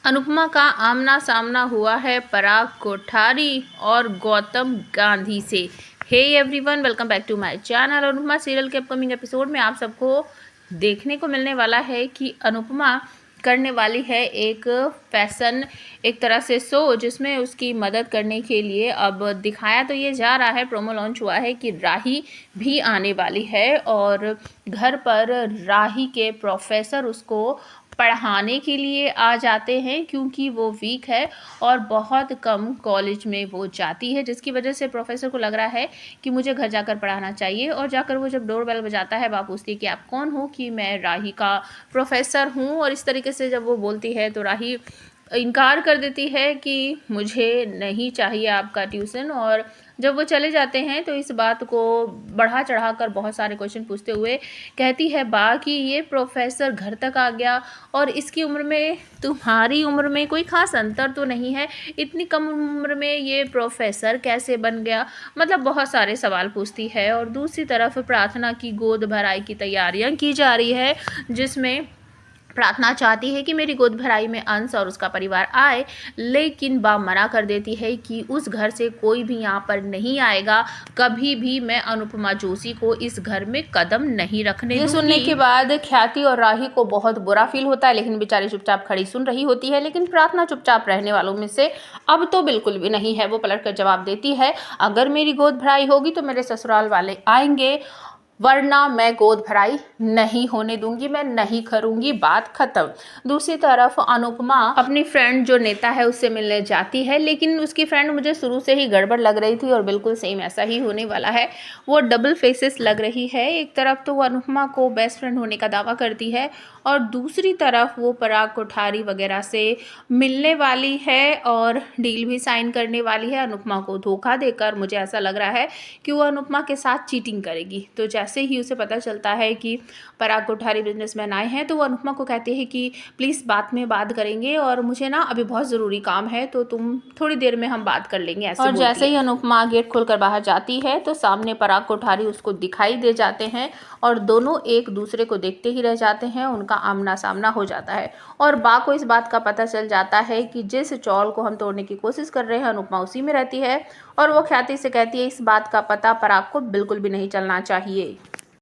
अनुपमा का आमना सामना हुआ है पराग कोठारी और गौतम गांधी से। Hey everyone, welcome back to my channel. Anupama serial के अपकमिंग एपिसोड में आप सबको देखने को मिलने वाला है कि अनुपमा करने वाली है एक फैशन, एक तरह से शो, जिसमें उसकी मदद करने के लिए अब दिखाया तो ये जा रहा है, प्रोमो लॉन्च हुआ है कि राही भी आने वाली है और घर पर राही के प्रोफेसर उसको पढ़ाने के लिए आ जाते हैं क्योंकि वो वीक है और बहुत कम कॉलेज में वो जाती है, जिसकी वजह से प्रोफेसर को लग रहा है कि मुझे घर जाकर पढ़ाना चाहिए। और जाकर वो जब डोर बेल बजाता है, बाप पूछती है कि आप कौन हो, कि मैं राही का प्रोफेसर हूँ। और इस तरीके से जब वो बोलती है तो राही इनकार कर देती है कि मुझे नहीं चाहिए आपका ट्यूशन। और जब वो चले जाते हैं तो इस बात को बढ़ा चढ़ा कर बहुत सारे क्वेश्चन पूछते हुए कहती है बा कि ये प्रोफेसर घर तक आ गया और इसकी उम्र में तुम्हारी उम्र में कोई ख़ास अंतर तो नहीं है, इतनी कम उम्र में ये प्रोफेसर कैसे बन गया। मतलब बहुत सारे सवाल पूछती है। और दूसरी तरफ प्रार्थना की गोद भराई की तैयारियां की जा रही है, जिसमें प्रार्थना चाहती है कि मेरी गोद भराई में अंश और उसका परिवार आए, लेकिन बा मना कर देती है कि उस घर से कोई भी यहाँ पर नहीं आएगा, कभी भी मैं अनुपमा जोशी को इस घर में कदम नहीं रखने दूंगी। ये सुनने के बाद ख्याति और राही को बहुत बुरा फील होता है, लेकिन बेचारी चुपचाप खड़ी सुन रही होती है। लेकिन प्रार्थना चुपचाप रहने वालों में से अब तो बिल्कुल भी नहीं है। वो पलट कर जवाब देती है, अगर मेरी गोद भराई होगी तो मेरे ससुराल वाले आएंगे, वरना मैं गोद भराई नहीं होने दूंगी, मैं नहीं करूंगी, बात खत्म। दूसरी तरफ अनुपमा अपनी फ्रेंड जो नेता है उससे मिलने जाती है, लेकिन उसकी फ्रेंड मुझे शुरू से ही गड़बड़ लग रही थी और बिल्कुल सेम ऐसा ही होने वाला है। वो डबल फेसेस लग रही है। एक तरफ तो वो अनुपमा को बेस्ट फ्रेंड होने का दावा करती है और दूसरी तरफ वो पराग कोठारी वगैरह से मिलने वाली है और डील भी साइन करने वाली है अनुपमा को धोखा देकर। मुझे ऐसा लग रहा है कि वो अनुपमा के साथ चीटिंग करेगी। तो जैसे ही उसे पता चलता है कि पराग कोठारी बिजनेसमैन आए हैं तो वो अनुपमा को कहती है कि प्लीज़ बाद में बात करेंगे और मुझे ना अभी बहुत ज़रूरी काम है, तो तुम थोड़ी देर में हम बात कर लेंगे, ऐसे। और जैसे ही अनुपमा गेट खोलकर बाहर जाती है तो सामने पराग कोठारी उसको दिखाई दे जाते हैं और दोनों एक दूसरे को देखते ही रह जाते हैं। उनका आमना सामना हो जाता है और बा को इस बात का पता चल जाता है कि जिस चौल को हम तोड़ने की कोशिश कर रहे हैं अनुपमा उसी में रहती है। और वो ख्याति से कहती है इस बात का पता पराग को बिल्कुल भी नहीं चलना चाहिए।